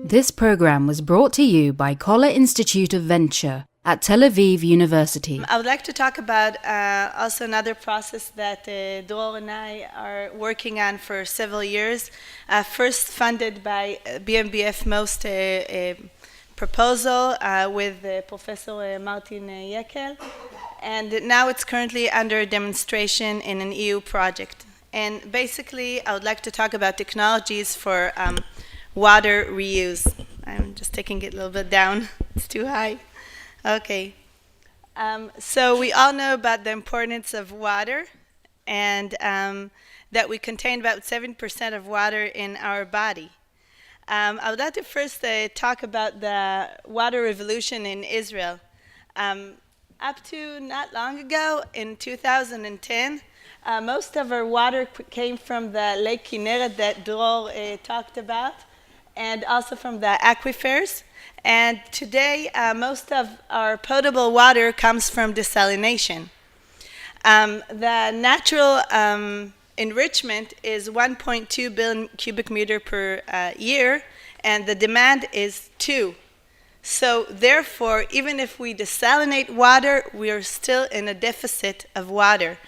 This program was brought to you by Coller Institute of Venture at Tel Aviv University. I would like to talk about also another process that Dror and I are working on for several years. First funded by BMBF Most proposal with Professor Martin Yekel, and now it's currently under demonstration in an EU project. And basically, I would like to talk about technologies for water reuse. I'm just taking it a little bit down. It's too high. Okay. So we all know about the importance of water, and that we contain about 7% of water in our body. I would like to first talk about the water revolution in Israel. Up to not long ago, in 2010, most of our water came from the Lake Kinneret that Dror talked about, and also from the aquifers. And today, most of our potable water comes from desalination. The natural enrichment is 1.2 billion cubic meter per year, and the demand is 2. So therefore, even if we desalinate water, we are still in a deficit of water.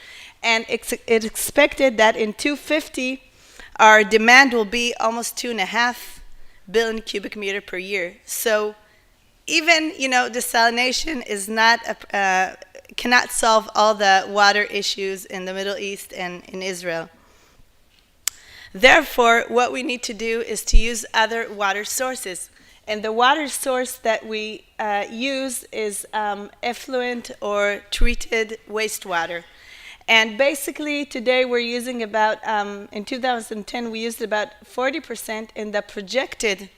And it's expected that in 2050, our demand will be almost 2.5 billion cubic meter per year. So even, desalination is not cannot solve all the water issues in the Middle East and in Israel. Therefore, what we need to do is to use other water sources. And the water source that we use is effluent or treated wastewater. And basically, today we're using about, in 2010, we used about 40%, and the projected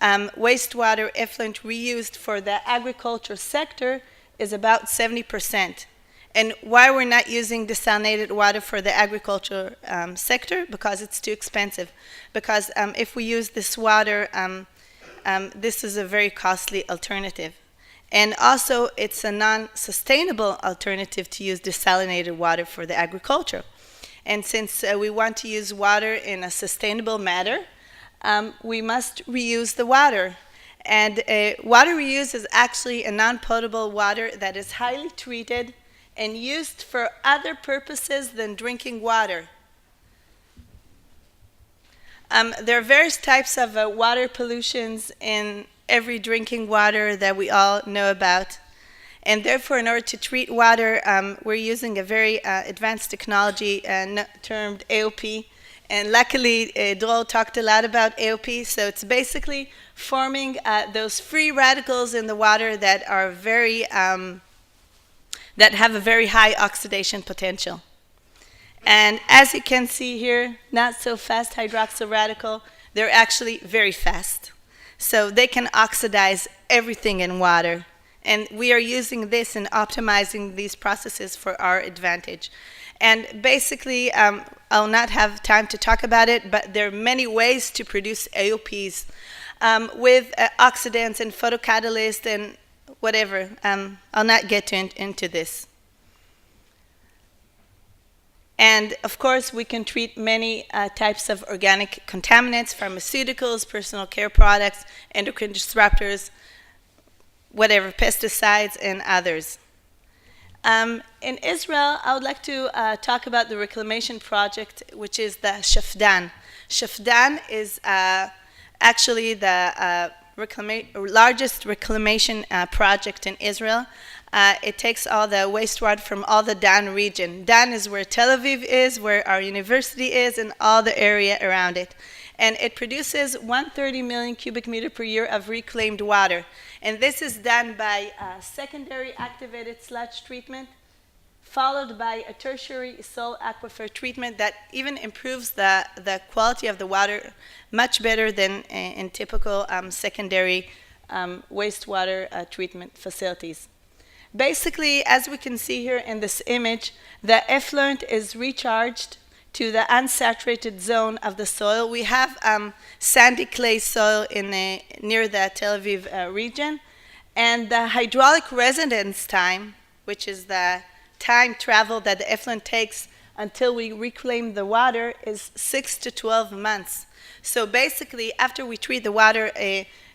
wastewater effluent reused for the agriculture sector is about 70%. And why we're not using desalinated water for the agriculture sector? Because it's too expensive. Because if we use this water, this is a very costly alternative. And also, it's a non-sustainable alternative to use desalinated water for the agriculture. And since we want to use water in a sustainable manner, we must reuse the water. And water reuse is actually a non-potable water that is highly treated and used for other purposes than drinking water. There are various types of water pollutions in every drinking water that we all know about. And therefore, in order to treat water, we're using a very advanced technology termed AOP. And luckily, Dror talked a lot about AOP. So it's basically forming those free radicals in the water that are very, that have a very high oxidation potential. And as you can see here, not so fast hydroxyl radical, they're actually very fast. So they can oxidize everything in water. And we are using this and optimizing these processes for our advantage. And basically, I'll not have time to talk about it, but there are many ways to produce AOPs with oxidants and photocatalysts and whatever. I'll not get into this. And of course, we can treat many types of organic contaminants, pharmaceuticals, personal care products, endocrine disruptors, whatever, pesticides, and others. In Israel, I would like to talk about the reclamation project, which is the SHAFDAN. SHAFDAN is actually the largest reclamation project in Israel. It takes all the wastewater from all the Dan region. Dan is where Tel Aviv is, where our university is, and all the area around it. And it produces 130 million cubic meter per year of reclaimed water. And this is done by secondary activated sludge treatment, followed by a tertiary soil aquifer treatment that even improves the quality of the water much better than in typical secondary wastewater treatment facilities. Basically, as we can see here in this image, the effluent is recharged to the unsaturated zone of the soil. We have sandy clay soil near the Tel Aviv region, and the hydraulic residence time, which is the time travel that the effluent takes until we reclaim the water is 6 to 12 months. So basically, after we treat the water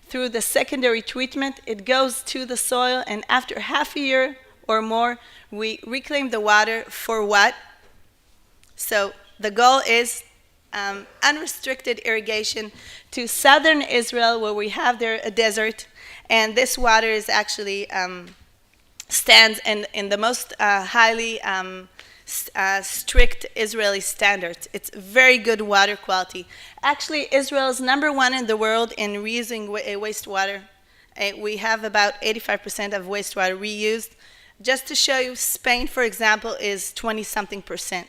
through the secondary treatment, it goes to the soil, and after half a year or more, we reclaim the water for what? So the goal is unrestricted irrigation to southern Israel, where we have there a desert, and this water is actually stands in the most highly strict Israeli standards. It's very good water quality. Actually, Israel is #1 in the world in reusing wastewater. We have about 85% of wastewater reused. Just to show you, Spain, for example, is 20-something%.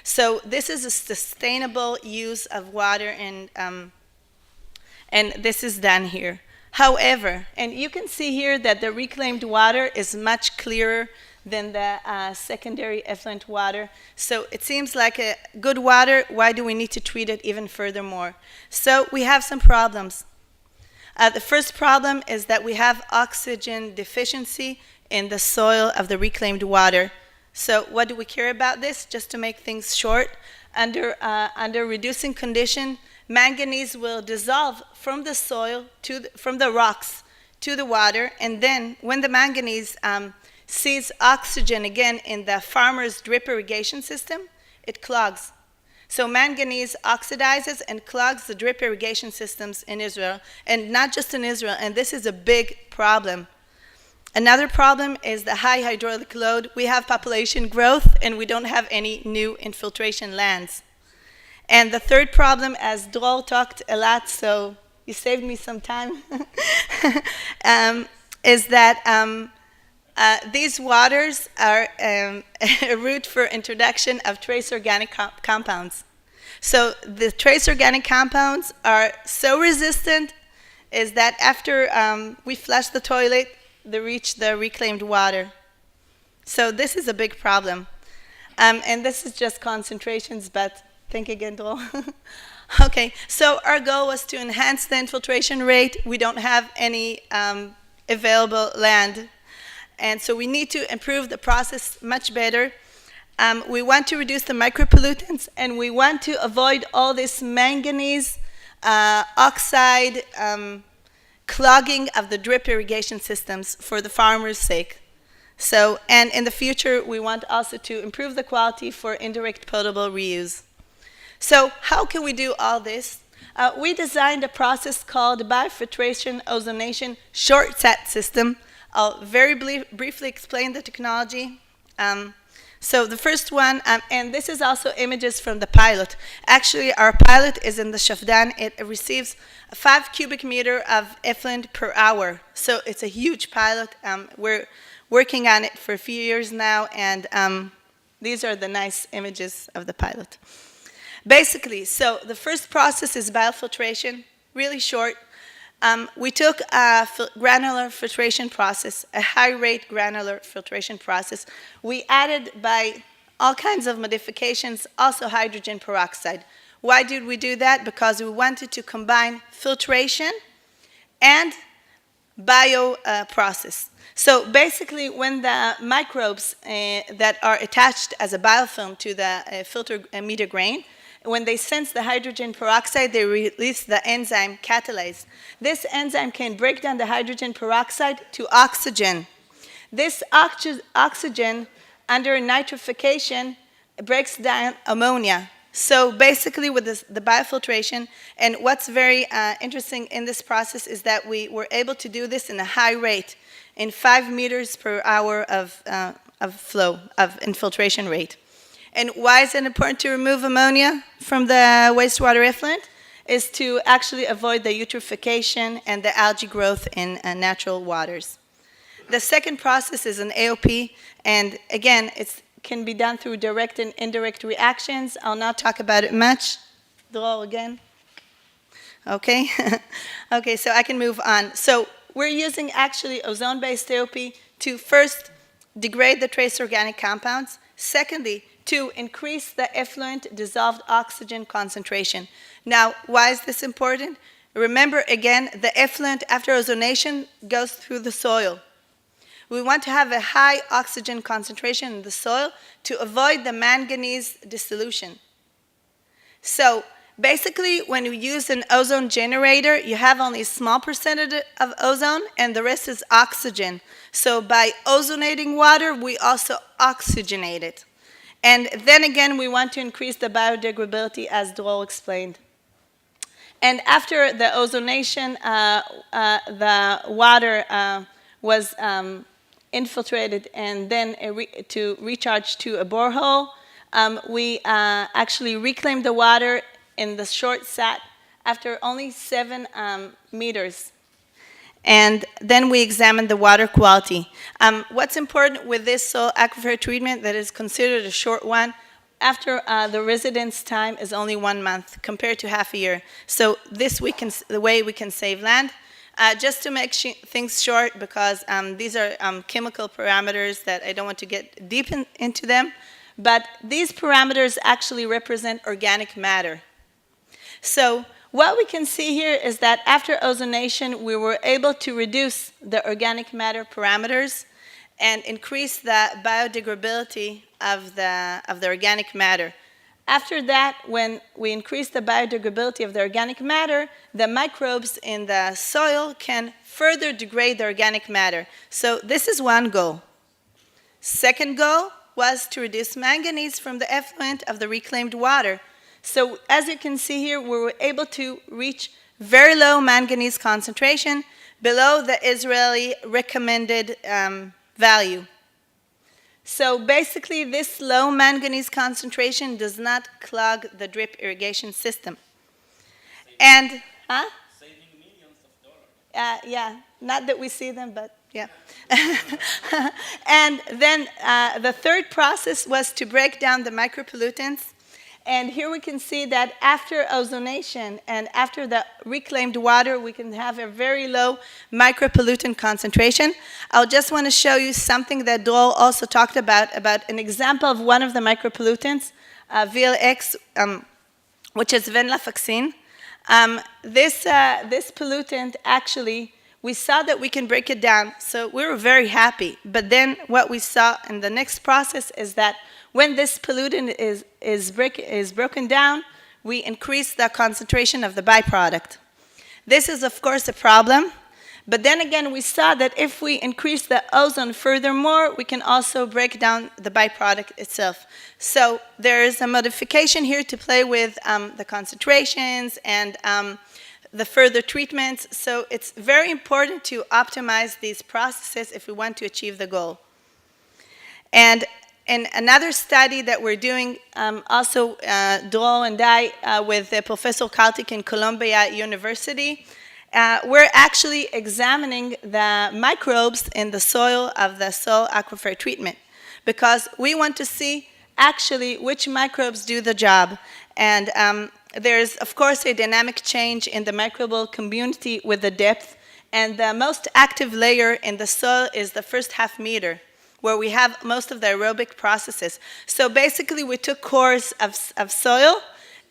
So this is a sustainable use of water, and this is done here. However, and you can see here that the reclaimed water is much clearer than the secondary effluent water. So it seems like a good water. Why do we need to treat it even furthermore? So we have some problems. The first problem is that we have oxygen deficiency in the soil of the reclaimed water. So what do we care about this? Just to make things short, under reducing condition, manganese will dissolve from the soil, from the rocks to the water, and then when the manganese sees oxygen again in the farmer's drip irrigation system, it clogs. So manganese oxidizes and clogs the drip irrigation systems in Israel, and not just in Israel, and this is a big problem. Another problem is the high hydraulic load. We have population growth, and we don't have any new infiltration lands. And the third problem, as Dror talked a lot, so you saved me some time, is that these waters are a route for introduction of trace organic compounds. So the trace organic compounds are so resistant is that after we flush the toilet, they reach the reclaimed water. So this is a big problem. And this is just concentrations, but think again, Dror. Okay, so our goal was to enhance the infiltration rate. We don't have any available land. And so we need to improve the process much better. We want to reduce the micropollutants, and we want to avoid all this manganese oxide clogging of the drip irrigation systems for the farmers' sake. So, and in the future, we want also to improve the quality for indirect potable reuse. So how can we do all this? We designed a process called biofiltration ozonation short set system. I'll very briefly explain the technology. So the first one, and this is also images from the pilot. Actually, our pilot is in the SHAFDAN. It receives 5 cubic meter of effluent per hour. So it's a huge pilot. We're working on it for a few years now, and these are the nice images of the pilot. Basically, so the first process is biofiltration, really short. We took a granular filtration process, a high-rate granular filtration process. We added, by all kinds of modifications, also hydrogen peroxide. Why did we do that? Because we wanted to combine filtration and bioprocess. So basically, when the microbes that are attached as a biofilm to the filter media grain, when they sense the hydrogen peroxide, they release the enzyme catalase. This enzyme can break down the hydrogen peroxide to oxygen. This oxygen, under nitrification, breaks down ammonia. So basically with the biofiltration, and what's very interesting in this process is that we were able to do this in a high rate, in 5 meters per hour of flow, of infiltration rate. And why is it important to remove ammonia from the wastewater effluent? Is to actually avoid the eutrophication and the algae growth in natural waters. The second process is an AOP, and again, it can be done through direct and indirect reactions. I'll not talk about it much. Dror again. Okay. Okay, so I can move on. So we're using actually ozone-based AOP to first degrade the trace organic compounds. Secondly, to increase the effluent dissolved oxygen concentration. Now, why is this important? Remember, again, the effluent after ozonation goes through the soil. We want to have a high oxygen concentration in the soil to avoid the manganese dissolution. So basically, when you use an ozone generator, you have only a small percentage of ozone, and the rest is oxygen. So by ozonating water, we also oxygenate it. And then again, we want to increase the biodegradability, as Drol explained. And after the ozonation, the water was infiltrated and then to recharge to a borehole. We actually reclaimed the water in the short sat after only 7 meters. And then we examined the water quality. What's important with this soil aquifer treatment that is considered a short one, after the residence time is only 1 month compared to half a year. So this the way we can save land. Just to make things short, because these are chemical parameters that I don't want to get deep into them, but these parameters actually represent organic matter. So what we can see here is that after ozonation, we were able to reduce the organic matter parameters and increase the biodegradability of the organic matter. After that, when we increase the biodegradability of the organic matter, the microbes in the soil can further degrade the organic matter. So this is one goal. Second goal was to reduce manganese from the effluent of the reclaimed water. So as you can see here, we were able to reach very low manganese concentration below the Israeli recommended value. So basically, this low manganese concentration does not clog the drip irrigation system. And, Saving millions of dollars. yeah, not that we see them, but yeah. And then the third process was to break down the micropollutants. And here we can see that after ozonation and after the reclaimed water, we can have a very low micropollutant concentration. I'll just want to show you something that Drol also talked about an example of one of the micropollutants, VLX, which is Venlafaxine. This pollutant, actually, we saw that we can break it down, so we were very happy. But then what we saw in the next process is that when this pollutant is broken down, we increase the concentration of the byproduct. This is, of course, a problem. But then again, we saw that if we increase the ozone furthermore, we can also break down the byproduct itself. So there is a modification here to play with the concentrations and the further treatments. So it's very important to optimize these processes if we want to achieve the goal. And in another study that we're doing, also Drol and I, with Professor Kaltik in Columbia University, we're actually examining the microbes in the soil of the soil aquifer treatment, because we want to see actually which microbes do the job. And there's, of course, a dynamic change in the microbial community with the depth, and the most active layer in the soil is the first half meter, where we have most of the aerobic processes. So basically, we took cores of soil,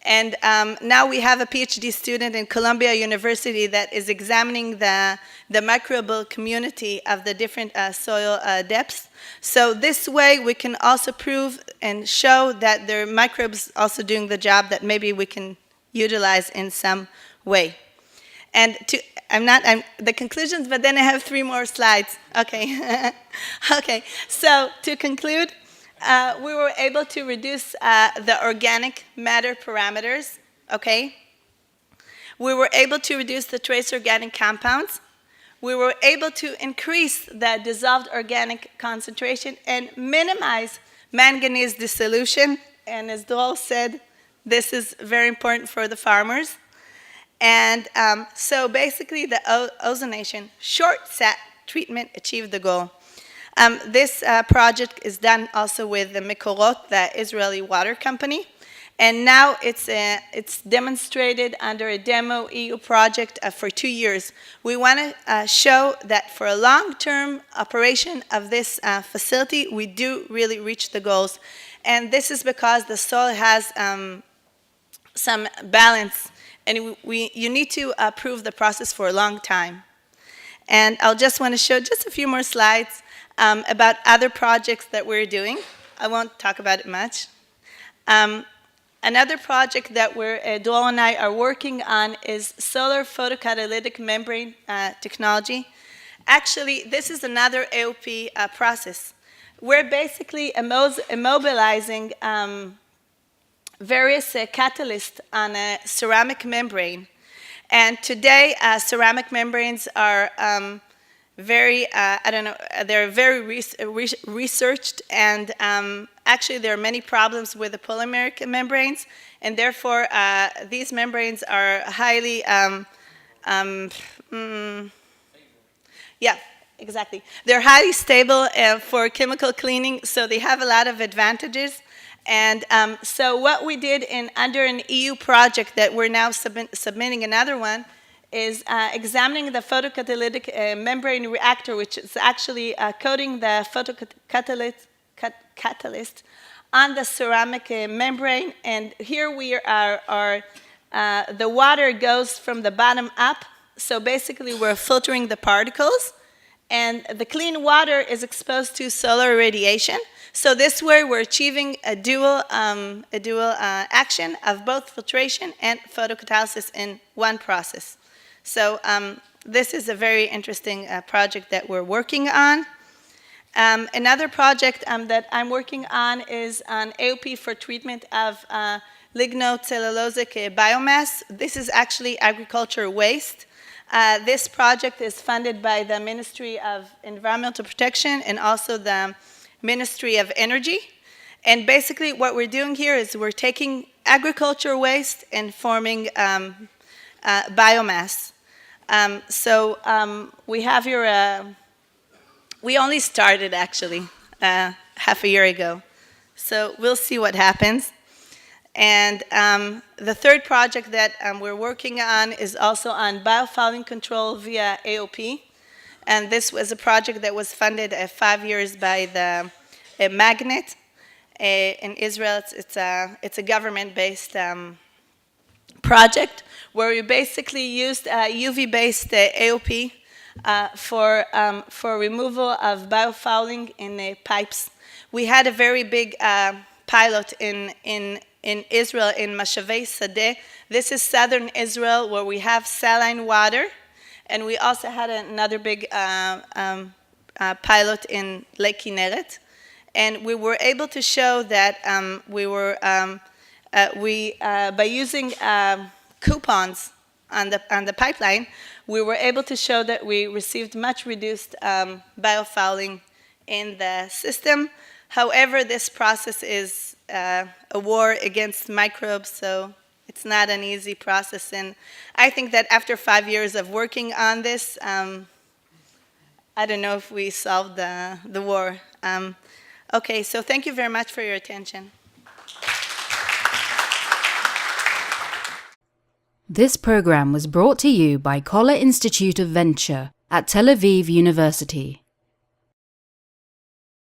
and now we have a PhD student in Columbia University that is examining the microbial community of the different soil depths. So this way, we can also prove and show that there are microbes also doing the job that maybe we can utilize in some way. And the conclusions, but then I have 3 more slides. Okay. Okay, so to conclude, we were able to reduce the organic matter parameters, okay? We were able to reduce the trace organic compounds. We were able to increase the dissolved organic concentration and minimize manganese dissolution. And as Drol said, this is very important for the farmers. And so basically, the ozonation short sat treatment achieved the goal. This project is done also with the Mekorot, the Israeli water company. And now it's demonstrated under a demo EU project for 2 years. We want to show that for a long-term operation of this facility, we do really reach the goals. And this is because the soil has some balance, and you need to prove the process for a long time. And I'll just want to show just a few more slides. about other projects that we're doing. I won't talk about it much. Another project that Dwal and I are working on is solar photocatalytic membrane technology. Actually, this is another AOP process. We're basically immobilizing various catalysts on a ceramic membrane. And today, ceramic membranes are they're very researched, and actually there are many problems with the polymeric membranes, and therefore these membranes are highly, yeah, exactly. They're highly stable for chemical cleaning, so they have a lot of advantages. And so what we did under an EU project that we're now submitting another one is examining the photocatalytic membrane reactor, which is actually coating the photocatalyst on the ceramic membrane. And here we are the water goes from the bottom up. So basically we're filtering the particles, and the clean water is exposed to solar radiation. So this way we're achieving a dual action of both filtration and photocatalysis in one process. So this is a very interesting project that we're working on. Another project that I'm working on is an AOP for treatment of lignocellulosic biomass. This is actually agriculture waste. This project is funded by the Ministry of Environmental Protection and also the Ministry of Energy. And basically what we're doing here is we're taking agriculture waste and forming biomass. We have here, we only started actually half a year ago. So we'll see what happens. And the third project that we're working on is also on biofouling control via AOP. And this was a project that was funded 5 years by the Magnet in Israel. It's a government-based project where we basically used UV-based AOP for removal of biofouling in pipes. We had a very big pilot in Israel, in Mashavei Sadeh. This is southern Israel, where we have saline water. And we also had another big pilot in Lake Kinneret. And we were able to show that by using coupons on the pipeline, we were able to show that we received much reduced biofouling in the system. However, this process is a war against microbes, so it's not an easy process. And I think that after 5 years of working on this, I don't know if we solved the war. Okay, so thank you very much for your attention. This program was brought to you by Coller Institute of Venture at Tel Aviv University.